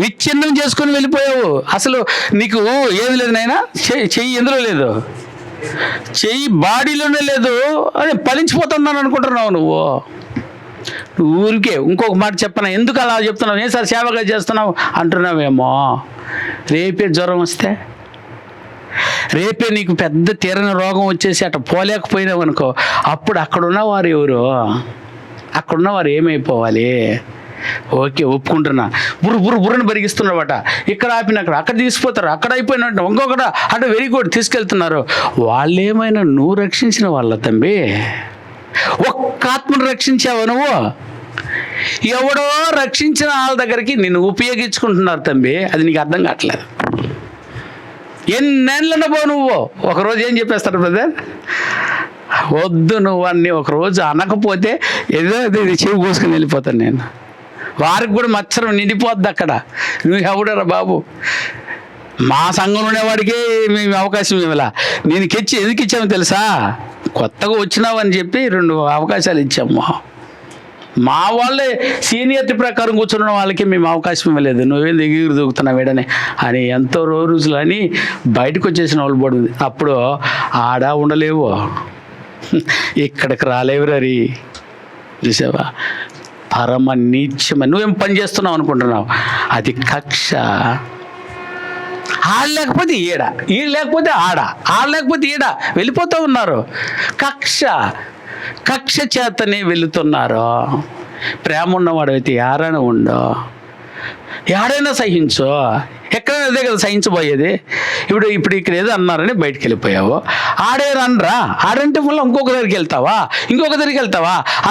విచ్ఛిన్నం చేసుకొని వెళ్ళిపోయావు. అసలు నీకు ఏమి లేదు నాయనా, చెయ్యి ఎందులో లేదు, చెయ్యి బాడీలోనే లేదు, అదే ఫలించిపోతున్నాను అనుకుంటున్నావు నువ్వు. ఊరికే ఇంకొక మాట చెప్పనా, ఎందుకు అలా చెప్తున్నావు, ఏ సార్ సేవగా చేస్తున్నావు అంటున్నావేమో. రేపే జ్వరం వస్తే, రేపే నీకు పెద్ద తీరని రోగం వచ్చేసి అట్ట పోలేకపోయినావు అనుకో, అప్పుడు అక్కడున్నవారు ఎవరు, అక్కడున్నవారు ఏమైపోవాలి? ఓకే, ఒప్పుకుంటున్నా, బుర్రని బరిగిస్తున్నారట. ఇక్కడ ఆపిన అక్కడ తీసుకుపోతారు, అక్కడ అయిపోయినట్టు ఇంకొకట అంటే వెరీ గుడ్ తీసుకెళ్తున్నారు. వాళ్ళేమైనా నువ్వు రక్షించిన వాళ్ళ తంబి? ఒక్క ఆత్మను రక్షించావు నువ్వు? ఎవడో రక్షించిన వాళ్ళ దగ్గరికి నిన్ను ఉపయోగించుకుంటున్నారు తంబి. అది నీకు అర్థం కావట్లేదు. ఎన్నేళ్ళన పో నువ్వు. ఒకరోజు ఏం చెప్పేస్తారు బ్రదర్, వద్దు నువ్వు అన్నీ ఒకరోజు అనకపోతే ఏదో ఇది చెవి కోసుకుని వెళ్ళిపోతాను నేను. వారికి కూడా మత్సరం నిండిపోద్ది అక్కడ. నువ్వు ఎవడరా బాబు, మా సంఘంలో ఉండేవాడికే మేము అవకాశం ఇవ్వాలా. నేను ఎందుకు ఇచ్చామో తెలుసా? కొత్తగా వచ్చినావు అని చెప్పి 2 అవకాశాలు ఇచ్చాము. మా వాళ్ళే సీనియర్టీ ప్రకారం కూర్చున్న వాళ్ళకి మేము అవకాశం ఇవ్వలేదు. నువ్వేం దిగురు దూకుతున్నావు వేడని అని ఎంతో రోజులు అని బయటకు వచ్చేసిన వాళ్ళు పడుతుంది. అప్పుడు ఆడ ఉండలేవు, ఇక్కడికి రాలేవురరి. చూసావా, పరమ నీచమని నువ్వేం పని చేస్తున్నావు అనుకుంటున్నావు. అది కక్ష. ఆడ లేకపోతే ఈడ, ఈడ లేకపోతే ఆడ లేకపోతే ఈడ వెళ్ళిపోతూ ఉన్నారు. కక్ష చేతనే వెళుతున్నారు. ప్రేమ ఉన్నవాడు అయితే యారైనా ఉండో, యాడైనా సహించో. ఎక్కడైనా అదే కదా సహించబోయేది. ఇప్పుడు ఇక్కడ ఏదో అన్నారని బయటికి వెళ్ళిపోయావు. ఆడేరనరా, ఆడంటే మళ్ళీ ఇంకొక దగ్గరికి వెళ్తావా?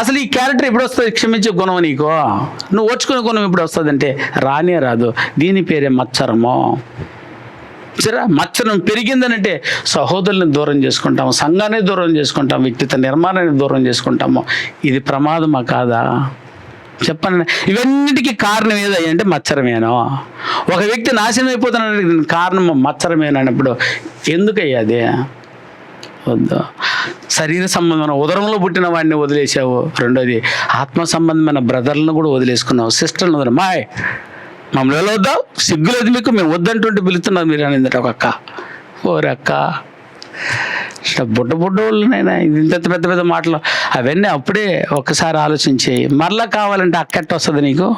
అసలు ఈ క్యారెక్టర్ ఎప్పుడు వస్తుంది? క్షమించే గుణం నీకు, నువ్వు ఓర్చుకునే గుణం ఎప్పుడు వస్తుంది అంటే రానే రాదు. దీని పేరే మత్సరము. సరే, మత్సరం పెరిగిందనంటే సహోదరులను దూరం చేసుకుంటాము, సంఘాన్ని దూరం చేసుకుంటాము, వ్యక్తిత్వ నిర్మాణాన్ని దూరం చేసుకుంటాము. ఇది ప్రమాదమా కాదా చెప్పండి. ఇవన్నిటికీ కారణం ఏదంటే మత్సరమేనో. ఒక వ్యక్తి నాశనం అయిపోతున్న కారణం మత్సరమేనప్పుడు ఎందుకయ్యా అది? వద్దు. శరీర సంబంధమైన ఉదరంలో పుట్టిన వాడిని వదిలేసావు. రెండోది ఆత్మ సంబంధమైన బ్రదర్లను కూడా వదిలేసుకున్నావు, సిస్టర్లను వదిలే. మమ్మల్ని ఎలా వద్దావు, సిగ్గులేదు మీకు, మేము వద్దంటుంటే పిలుస్తున్నావు మీరు అనేది ఒక అక్క. ఓరక్క, బుడ్డ వాళ్ళనైనా ఇంత పెద్ద మాటలు అవన్నీ అప్పుడే ఒక్కసారి ఆలోచించి మరలా కావాలంటే అక్కట్ట వస్తుంది నీకు.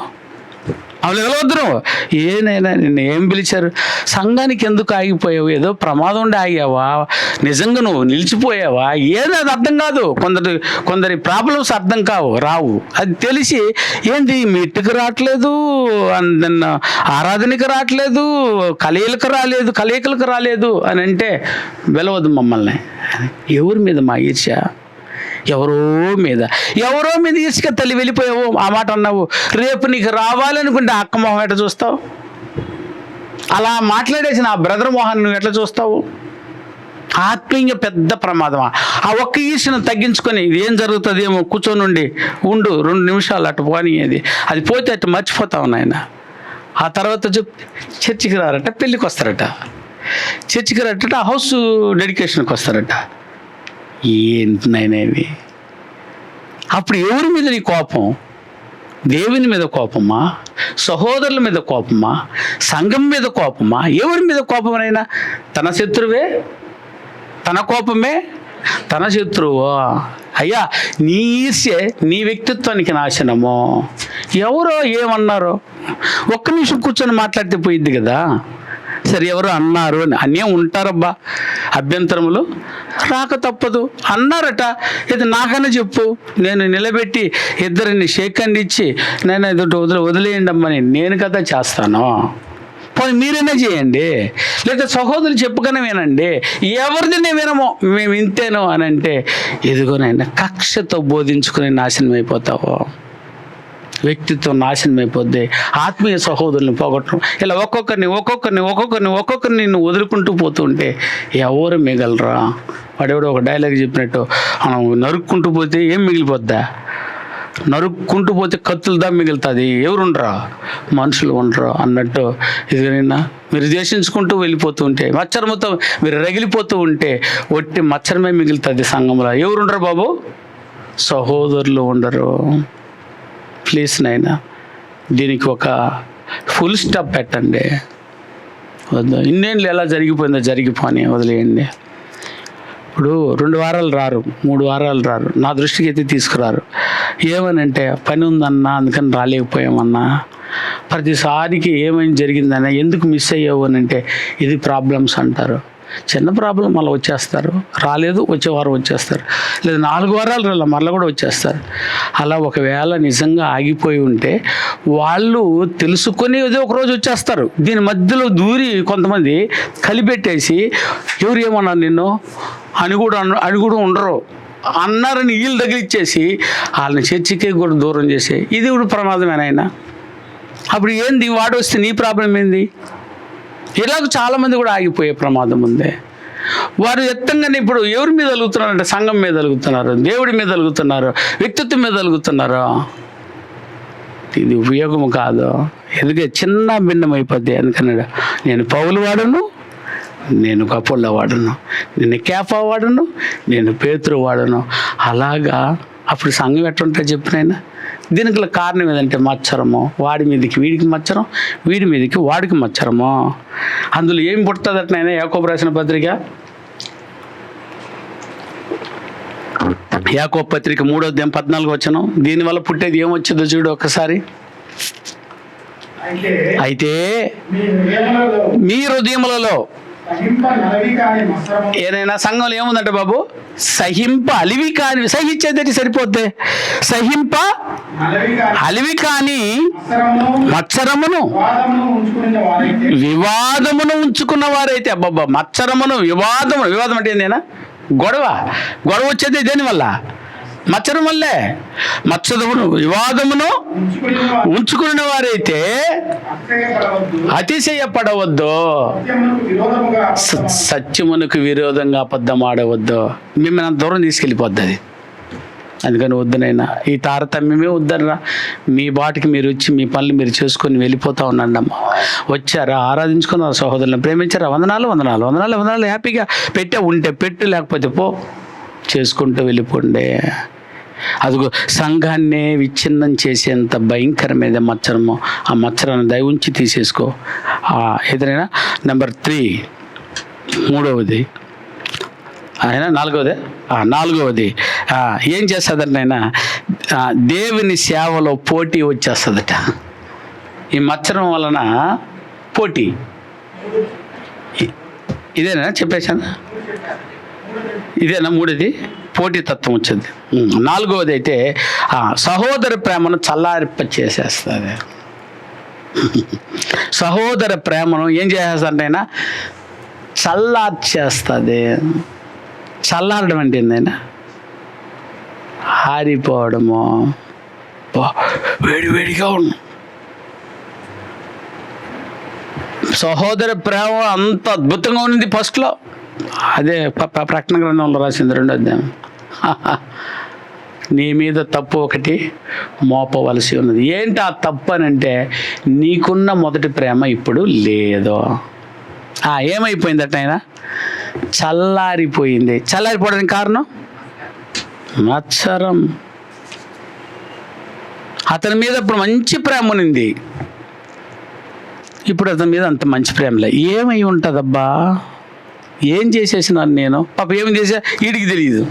అవును, వెళ్ళవద్దు. ఏనైనా నిన్ను ఏం పిలిచారు? సంఘానికి ఎందుకు ఆగిపోయావు? ఏదో ప్రమాదం ఉండి ఆగావా? నిజంగా నువ్వు నిలిచిపోయావా? ఏదో అది అర్థం కాదు. కొందరి ప్రాబ్లమ్స్ అర్థం రావు. అది తెలిసి ఏంటి మీట్టుకు రావట్లేదు, ఆరాధనకి రావట్లేదు, కలయికలకు రాలేదు అని అంటే వెళ్ళవద్దు మమ్మల్ని. ఎవరి మీద మా ఈర్ష్య? ఎవరో మీద ఈర్ష్య తల్లి వెళ్ళిపోయావు. ఆ మాట అన్నావు. రేపు నీకు రావాలనుకుంటే అక్క మొహం ఎట్లా చూస్తావు? అలా మాట్లాడేసి నా బ్రదర్ మొహాన్ని నువ్వు ఎట్లా చూస్తావు? ఆత్మీయంగా పెద్ద ప్రమాదమా? ఆ ఒక్క ఈర్ష్యను తగ్గించుకొని ఇది ఏం జరుగుతుందేమో కూర్చొని ఉండు 2 నిమిషాలు అటు పోనీ. అది పోతే అటు మర్చిపోతావు నాయన. ఆ తర్వాత చర్చికి రారట, పెళ్ళికి వస్తారట, చర్చికి రారట, హౌస్ డెడికేషన్కి వస్తారట. ఏంటినైనా ఇవి? అప్పుడు ఎవరి మీద నీ కోపం? దేవుని మీద కోపమా? సహోదరుల మీద కోపమా? సంఘం మీద కోపమా? ఎవరి మీద కోపమైనా? తన శత్రువే, తన కోపమే తన శత్రువు. అయ్యా, నీ ఈర్ష్యే నీ వ్యక్తిత్వానికి నాశనము. ఎవరో ఏమన్నారో ఒక్క నిమిషం కూర్చొని మాట్లాడితే పోయిద్ది కదా. సరే ఎవరు అన్నారు అని అనే ఉంటారబ్బా, అభ్యంతరములు రాక తప్పదు అన్నారట. ఇది నాకన్నా చెప్పు, నేను నిలబెట్టి ఇద్దరిని షేక్ హ్యాండ్ ఇచ్చి నేను ఎదుటి వదిలేయండి అమ్మని నేను కదా చేస్తాను. పోనీ మీరైనా చేయండి, లేదా సహోదరులు చెప్పుకనే వినండి. ఎవరిదినే వినమో మేము ఇంతేనో అని అంటే ఇదిగోనైనా కక్షతో బోధించుకుని నాశనం అయిపోతావు, వ్యక్తిత్వం నాశనం అయిపోద్ది, ఆత్మీయ సహోదరుని పోగొట్టడం. ఇలా ఒక్కొక్కరిని నిన్ను వదులుకుంటూ పోతుంటే ఎవరు మిగలరా? వాడెవడో ఒక డైలాగ్ చెప్పినట్టు మనం నరుక్కుంటూ పోతే ఏం మిగిలిపోద్దా? నరుక్కుంటూ పోతే కత్తులదా మిగులుతుంది, ఎవరు ఉండరా? మనుషులు ఉండరు అన్నట్టు. ఇదిగైనా మీరు ద్వేషించుకుంటూ వెళ్ళిపోతూ ఉంటే, మచ్చరముతో మీరు రగిలిపోతూ ఉంటే ఒట్టి మచ్చరమే మిగులుతుంది సంఘంలో. ఎవరు ఉండరు బాబు? సహోదరులు ఉండరు. ప్లీజ్ నాయనా, దీనికి ఒక ఫుల్ స్టాప్ పెట్టండి. వద్దు, ఇన్నేళ్ళు ఎలా జరిగిపోయిందో జరిగిపోని వదిలేయండి. ఇప్పుడు 2 వారాలు రారు, 3 వారాలు రారు, నా దృష్టికి అయితే తీసుకురారు. ఏమనంటే పని ఉందన్నా అందుకని రాలేకపోయామన్నా, ప్రతిసారికి ఏమైనా జరిగిందన్నా ఎందుకు మిస్ అయ్యావు అని అంటే ఇది ప్రాబ్లమ్స్ అంటారు. చిన్న ప్రాబ్లం మళ్ళీ వచ్చేస్తారు, రాలేదు వచ్చే వారం వచ్చేస్తారు, లేదా 4 వారాలు రాల మళ్ళీ కూడా వచ్చేస్తారు. అలా ఒకవేళ నిజంగా ఆగిపోయి ఉంటే వాళ్ళు తెలుసుకొని ఏదో ఒకరోజు వచ్చేస్తారు. దీని మధ్యలో దూరి కొంతమంది కలిపెట్టేసి ఎవరు ఏమన్నారు నిన్ను అని కూడా ఉండరు అన్నారని వీళ్ళు తగిలిచ్చేసి వాళ్ళని చర్చికే కూడా దూరం చేసే ఇది కూడా ప్రమాదమేనాయన. అప్పుడు ఏంది, వాడు వస్తే నీ ప్రాబ్లం ఏంది? ఇలాగ చాలామంది కూడా ఆగిపోయే ప్రమాదం ఉంది. వారు ఎత్తంగానే ఇప్పుడు ఎవరి మీద అలుగుతున్నారంటే సంఘం మీద అలుగుతున్నారు, దేవుడి మీద అలుగుతున్నారు, వ్యక్తిత్వం మీద అలుగుతున్నారు. ఇది ఉపయోగం కాదు. ఎందుకంటే చిన్న భిన్నం అయిపోద్ది. ఎందుకన్నాడు, నేను పౌలు వాడను, నేను అపోల్ల వాడను, నేను కేఫా వాడను, నేను పేతురు వాడను. అలాగా అప్పుడు సంఘం ఎట్లుంటే చెప్పినైనా. దీనికి కారణం ఏదంటే మచ్చరము. వాడి మీదకి వీడికి మచ్చరం, వీడి మీదకి వాడికి మచ్చరము. అందులో ఏం పుడుతుంది అట్నైనా? యాకోబు రాసిన పత్రిక, యాకోబు పత్రిక 3వ అధ్యాయం 14వ వచనం. దీనివల్ల పుట్టేది ఏమొచ్చిందో చూడు ఒకసారి. అయితే మీ హృదయములలో ఏదైనా సంఘంలో ఏముందంటే బాబు, సహింప అలివి కాని, సహించేది సరిపోద్ది, సహింప అలివి కాని మత్సరమును వివాదమును ఉంచుకున్న వారైతే, అబ్బాబ్బా మత్సరమును వివాదం అంటే ఏందేనా? గొడవ వచ్చేది దేనివల్ల? మచ్చరం వల్లే. మత్సరమును వివాదమును ఉంచుకున్న వారైతే అతిశయపడవద్దు, సత్యమునకు విరోధంగా అబద్ధం ఆడవద్దు. మిమ్మల్ని అంత దూరం తీసుకెళ్ళిపోద్ది అది. అందుకని వద్దునైనా, ఈ తారతమ్యమే వద్దనరా. మీ బాటికి మీరు వచ్చి మీ పనులు మీరు చేసుకొని వెళ్ళిపోతూ ఉండండి అమ్మ. వచ్చారా, ఆరాధించుకున్నారు, సహోదరులను ప్రేమించారా, వందనాలు హ్యాపీగా పెట్టే ఉంటే పెట్టు, లేకపోతే పో, చేసుకుంటూ వెళ్ళిపోండి. అదిగో సంఘాన్నే విచ్ఛిన్నం చేసేంత భయంకరమైన మచ్చరము. ఆ మచ్చరాన్ని దయ ఉంచి తీసేసుకో. ఏదైనా నెంబర్ 3, 3వది ఆయన 4వది ఏం చేస్తుందంటే ఆయన దేవుని సేవలో పోటీ వచ్చేస్తుందట. ఈ మచ్చరం వలన పోటీ. ఇదేనా చెప్పేశాను? ఇదేనా 3ది? పోటీ తత్వం వచ్చింది. 4వది అయితే సహోదర ప్రేమను చల్లారిప్ప చేసేస్తుంది. సహోదర ప్రేమను ఏం చేసేస్తుంటే అయినా చల్లార్చేస్తుంది. చల్లారడం అంటే ఏందైనా ఆరిపోవడము, వేడిగా ఉన్న సహోదర ప్రేమ అంత అద్భుతంగా ఉన్నది ఫస్ట్లో. అదే ప్రకటన గ్రంథంలో రాసింది 2వ అధ్యాయం. నీ మీద తప్పు ఒకటి మోపవలసి ఉన్నది. ఏంటి ఆ తప్పు అని అంటే, నీకున్న మొదటి ప్రేమ ఇప్పుడు లేదు. ఏమైపోయిందట ఆయన? చల్లారిపోయింది. చల్లారిపోవడానికి కారణం మత్సరం. అతని మీద ఇప్పుడు మంచి ప్రేమ ఉన్నింది, ఇప్పుడు అతని మీద అంత మంచి ప్రేమలే. ఏమై ఉంటుందబ్బా? ఏం చేసేసినాను నేను? పాప ఏం చేసా వీడికి తెలియదు.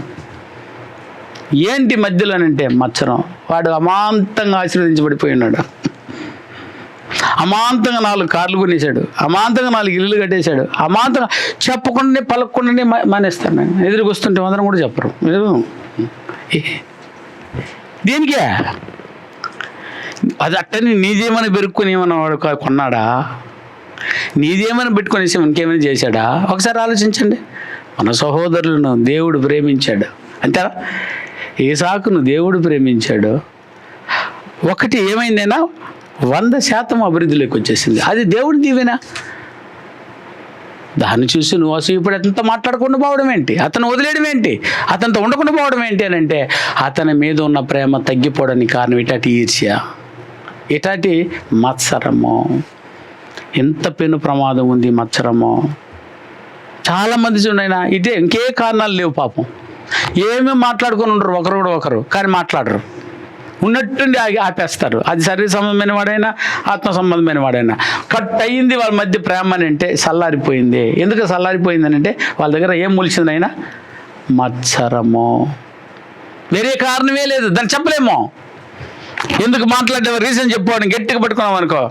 ఏంటి మధ్యలోనంటే మత్సరం. వాడు అమాంతంగా ఆశీర్వదించబడిపోయి ఉన్నాడు. అమాంతంగా 4 కార్లు కొనేశాడు, అమాంతంగా 4 ఇల్లులు కట్టేశాడు, అమాంతంగా చెప్పకుండానే పలకకుండానే మానేస్తాను నేను. ఎదురుకు వస్తుంటే అందరం కూడా చెప్పరు. దేనికే అది అట్టని నీదేమని పెరుక్కుని ఏమన్నా వాడు కొన్నాడా? నీదేమని పెట్టుకునేసి ఇంకేమైనా చేశాడా? ఒకసారి ఆలోచించండి. మన సహోదరులను దేవుడు ప్రేమించాడు అంతేనా? ఈసాకును దేవుడు ప్రేమించాడు. ఒకటి ఏమైందైనా 100% అభివృద్ధిలోకి వచ్చేసింది. అది దేవుడి దీవెన. దాన్ని చూసి నువ్వు అసలు ఇప్పుడు అతనితో మాట్లాడకుండా పోవడం ఏంటి, అతను వదిలేయడం ఏంటి, అతనితో ఉండకుండా పోవడం ఏంటి అని అంటే అతని మీద ఉన్న ప్రేమ తగ్గిపోవడానికి కారణం ఇటాటి ఈర్ష్య, ఇటాటి మత్సరము. ఎంత పెను ప్రమాదం ఉంది మత్సరము. చాలామంది చూడైనా ఇదే, ఇంకే కారణాలు లేవు పాపం. ఏమీ మాట్లాడుకొని ఉండరు ఒకరు కూడా ఒకరు, కానీ మాట్లాడరు. ఉన్నట్టుండి ఆపేస్తారు. అది శరీర సంబంధమైన వాడైనా ఆత్మ సంబంధమైన వాడైనా. కట్ అయ్యింది వాళ్ళ మధ్య ప్రేమ అని అంటే చల్లారిపోయింది. ఎందుకు చల్లారిపోయిందని అంటే వాళ్ళ దగ్గర ఏం మూల్చిందైనా మత్సరము. వేరే కారణమే లేదు, దాన్ని చెప్పలేమో. ఎందుకు మాట్లాడేవా రీజన్ చెప్పుకోవడం, గట్టిగా పట్టుకున్నాం అనుకో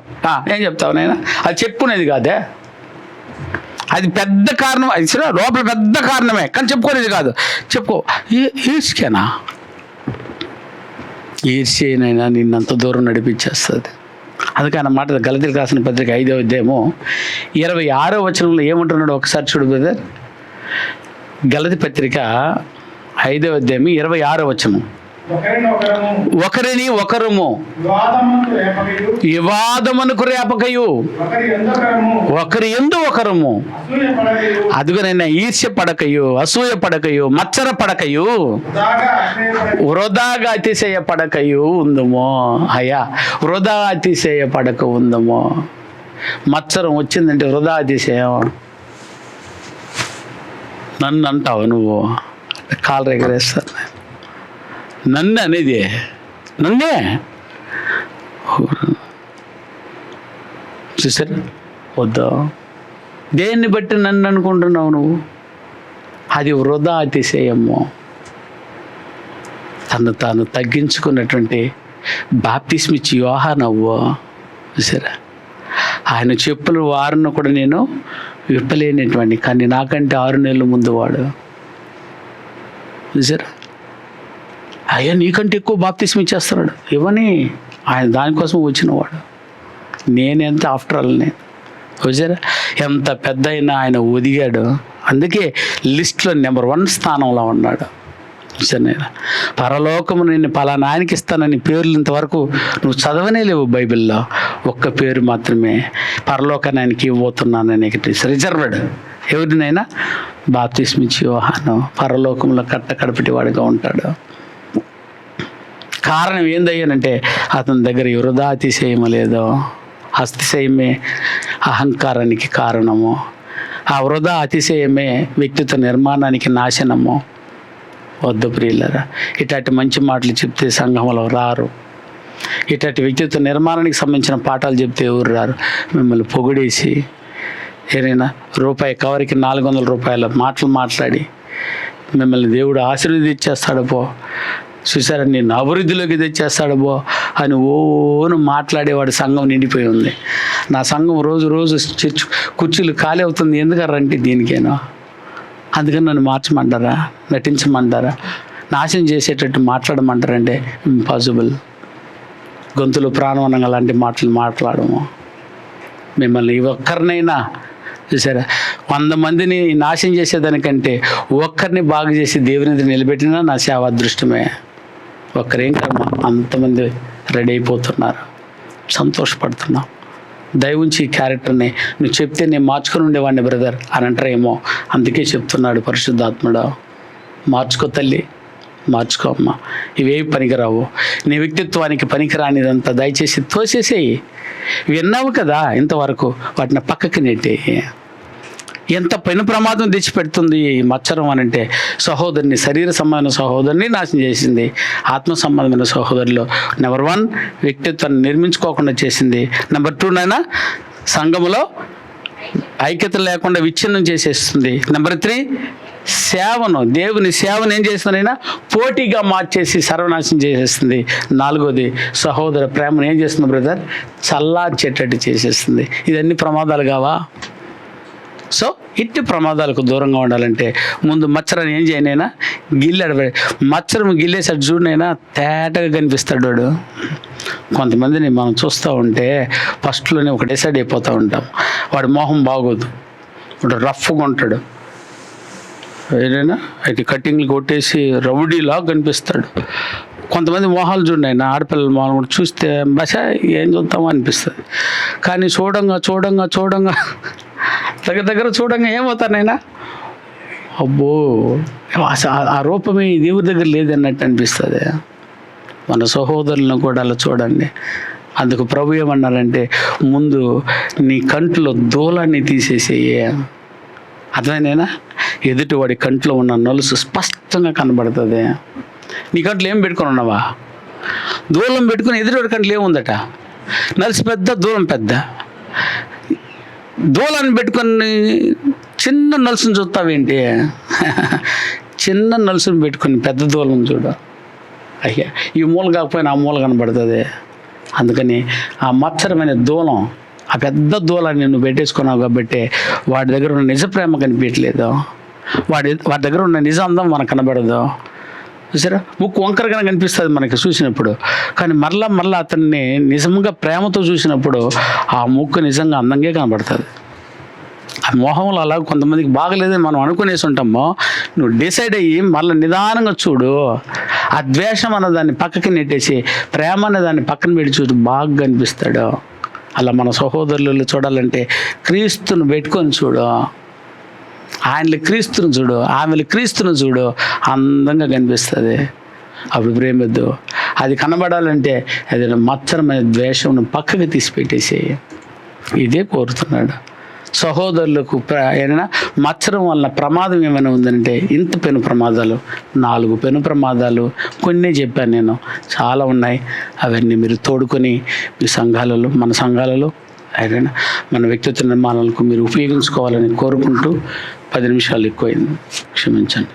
ఏం చెప్తావు నైనా, అది చెప్పుకునేది కాదే. అది పెద్ద కారణం, అది లోపల పెద్ద కారణమే, కానీ చెప్పుకునేది కాదు. చెప్పుకో. ఈర్ష్కేనా? ఈర్ష్యనైనా నిన్నంత దూరం నడిపించేస్తుంది. అందుకని అన్నమాట గలతీయులకు రాసిన పత్రిక 5వ అధ్యాయము 26వ వచనంలో ఏమంటున్నాడు ఒకసారి చూడు బ్రదర్. గలతీ పత్రిక 5వ అధ్యాయం 26వ వచనం. ఒకరిని ఒకరము వివాదమునకు రేపకయు ఒకరి యందు ఒకరము అదుగనైనా ఈర్ష్య పడకయు అసూయ పడకయు మత్సర పడకయు వృధాగా అతిశయ పడకయు ఉందమో. అయ్యా, వృధా అతిశయ పడక ఉందమో. మత్సరం వచ్చిందంటే వృధా అతిశయం. నన్ను అంటావు నువ్వు, కాలు ఎగరేస్తాను. నన్ను అనేది నన్నే చూసారు వద్దా? దేన్ని బట్టి నన్ను అనుకుంటున్నావు నువ్వు? అది వృధా అతిశయము. తను తాను తగ్గించుకున్నటువంటి బాప్తిస్మిచ్చి యోహానవ్వు చూసారా, ఆయన చెప్పులు వారిని కూడా నేను విప్పలేనటువంటి, కానీ నాకంటే 6 నెలల ముందు వాడు చూసారా. అయ్యా నీకంటే ఎక్కువ బాప్తిస్మ ఇచ్చేస్తున్నాడు ఇవని, ఆయన దానికోసం వచ్చినవాడు. నేనెంత ఆఫ్టర్ ఆల్ నేను చూసారా, ఎంత పెద్ద అయినా ఆయన ఒదిగాడు. అందుకే లిస్ట్లో నెంబర్ 1 స్థానంలో ఉన్నాడు. చూసాను, పరలోకము నేను పలానా ఆయనకి ఇస్తానని పేర్లు ఇంతవరకు నువ్వు చదవనే లేవు బైబిల్లో. ఒక్క పేరు మాత్రమే, పరలోకాన్ని ఆయనకి ఇవ్వబోతున్నానని రిజర్వ్డ్. ఎవరినైనా బాప్తిస్మ ఇచ్చి యోహాను పరలోకంలో కడపటి వాడిగా ఉంటాడు. కారణం ఏందయ్యానంటే అతని దగ్గర వృధా అతిశయం లేదో. అతిశయమే అహంకారానికి కారణము. ఆ వృధా అతిశయమే వ్యక్తిత్వ నిర్మాణానికి నాశనము. వద్దు ప్రియులరా, ఇట్లాంటి మంచి మాటలు చెప్తే సంఘంలో రారు. ఇట్లాంటి వ్యక్తిత్వ నిర్మాణానికి సంబంధించిన పాఠాలు చెప్తే ఎవరు రారు. మిమ్మల్ని పొగిడేసి ఏదైనా రూపాయి కవరికి 400 రూపాయల మాటలు మాట్లాడి మిమ్మల్ని దేవుడు ఆశీర్వదించేస్తాడు పో, చూసారా నేను అభివృద్ధిలోకి తెచ్చేస్తాడు బో అని ఓను మాట్లాడేవాడు సంఘం నిండిపోయి ఉంది. నా సంఘం రోజు చర్చ్ కుర్చీలు ఖాళీ అవుతుంది. ఎందుకంటే దీనికేనా? అందుకని నన్ను మార్చమంటారా, నటించమంటారా, నాశనం చేసేటట్టు మాట్లాడమంటారంటే ఇంపాసిబుల్. గొంతులు ప్రాణవనంగా లాంటి మాటలు మాట్లాడము. మిమ్మల్ని ఒక్కరినైనా చూసారా, 100 మందిని నాశనం చేసేదానికంటే ఒక్కరిని బాగు చేసి దేవుని నిలబెట్టినా నా సేవ అదృష్టమే. ఒక్కరేం కర్మ, అంతమంది రెడీ అయిపోతున్నారు, సంతోషపడుతున్నాం. దయవుంచి ఈ క్యారెక్టర్ని నువ్వు చెప్తే నేను మార్చుకొని ఉండేవాడిని బ్రదర్ అని అంటారేమో. అందుకే చెప్తున్నాడు పరిశుద్ధాత్ముడు, మార్చుకో తల్లి, మార్చుకో అమ్మ. ఇవేవి పనికిరావు, నీ వ్యక్తిత్వానికి పనికిరానిదంతా దయచేసి తోసేసేయి. విన్నావు కదా ఇంతవరకు, వాటిని పక్కకి నెట్టేయి. ఎంత పెను ప్రమాదం తెచ్చిపెడుతుంది ఈ మత్సరం అని అంటే, సహోదరుని, శరీర సంబంధమైన సహోదరుని నాశనం చేసింది. ఆత్మ సంబంధమైన సహోదరులు నెంబర్ 1 వ్యక్తిత్వాన్ని నిర్మించుకోకుండా చేసింది. నెంబర్ 2 సంఘములో ఐక్యత లేకుండా విచ్ఛిన్నం చేసేస్తుంది. నెంబర్ 3 సేవను, దేవుని సేవను ఏం చేస్తుందైనా పోటీగా మార్చేసి సర్వనాశనం చేసేస్తుంది. 4వది సహోదర ప్రేమను ఏం చేస్తుంది బ్రదర్? చల్లార్చేటట్టు చేసేస్తుంది. ఇదన్నీ ప్రమాదాలు కావా? సో ఇట్టి ప్రమాదాలకు దూరంగా ఉండాలంటే ముందు మచ్చరని ఏం చేయనైనా గిల్లాడు. మచ్చరం గిల్లేసాడు చూడనైనా తేటగా కనిపిస్తాడు వాడు. కొంతమందిని మనం చూస్తూ ఉంటే ఫస్ట్లోనే ఒక డిసైడ్ అయిపోతూ ఉంటాం. వాడి మొహం బాగోదు, వాడు రఫ్గా ఉంటాడు, ఏదైనా అయితే కటింగ్లు కొట్టేసి రౌడీలా కనిపిస్తాడు. కొంతమంది మొహాలు చూడండి, ఆడపిల్లల మొహాలు కూడా చూస్తే బస ఏం చూద్దామో అనిపిస్తుంది. కానీ చూడంగా దగ్గర చూడంగా ఏమవుతానైనా అబ్బో ఆ రూపమే దేవుడి దగ్గర లేదన్నట్టు అనిపిస్తుంది. మన సహోదరులను కూడా అలా చూడండి. అందుకు ప్రభు ఏమన్నారంటే ముందు నీ కంట్లో దూలాన్ని తీసేసేయే. అర్థమైందేనా? ఎదుటివాడి కంట్లో ఉన్న నలుసు స్పష్టంగా కనబడుతుంది. నీ కంట్లో ఏం పెట్టుకొని ఉన్నావా? దూలం పెట్టుకుని ఎదుటివాడి కంట్లో ఏముందట? నలుసు పెద్ద, దూలం పెద్ద. దూలాన్ని పెట్టుకొని చిన్న నలుసుని చూస్తావేంటి? చిన్న నలుసుని పెట్టుకొని పెద్ద దూలం చూడు. అయ్యా ఈ మూల కాకపోయినా ఆ మూల కనబడుతుంది. అందుకని ఆ మత్సరమైన దూలం, ఆ పెద్ద దూలాన్ని నువ్వు పెట్టేసుకున్నావు కాబట్టి వాడి దగ్గర ఉన్న నిజ ప్రేమ కనిపించలేదు, వాడి దగ్గర ఉన్న నిజ అందం మనకు కనబడదు. చూసారా? ముక్కు వంకరగా కనిపిస్తుంది మనకి చూసినప్పుడు, కానీ మరలా అతన్ని నిజంగా ప్రేమతో చూసినప్పుడు ఆ ముక్కు నిజంగా అందంగా కనబడుతుంది. ఆ మోహంలో అలా కొంతమందికి బాగలేదని మనం అనుకునేసి ఉంటామో, నువ్వు డిసైడ్ అయ్యి మళ్ళీ నిదానంగా చూడు. ఆ ద్వేషం అన్నదాన్ని పక్కకి నెట్టేసి ప్రేమ అన్నదాన్ని పక్కన పెట్టి చూడు, బాగా కనిపిస్తాడు. అలా మన సహోదరులు చూడాలంటే క్రీస్తును పెట్టుకొని చూడు, ఆయనలో క్రీస్తును చూడు, ఆమెలో క్రీస్తును చూడు, అందంగా కనిపిస్తుంది. అప్పుడు ప్రేమద్దు. అది కనబడాలంటే అది మత్సరమైన ద్వేషం పక్కకి తీసి పెట్టేసి ఇదే కోరుతున్నాడు. సహోదరులకు ఏదైనా మత్సరం వల్ల ప్రమాదం ఏమైనా ఉందంటే ఇంత పెను ప్రమాదాలు, 4 పెను ప్రమాదాలు కొన్ని చెప్పాను నేను, చాలా ఉన్నాయి. అవన్నీ మీరు తోడుకొని మీ సంఘాలలో, మన సంఘాలలో ఏదైనా మన వ్యక్తిత్వ నిర్మాణాలకు మీరు ఉపయోగించుకోవాలని కోరుకుంటూ 10 నిమిషాలు ఎక్కువైంది, క్షమించండి.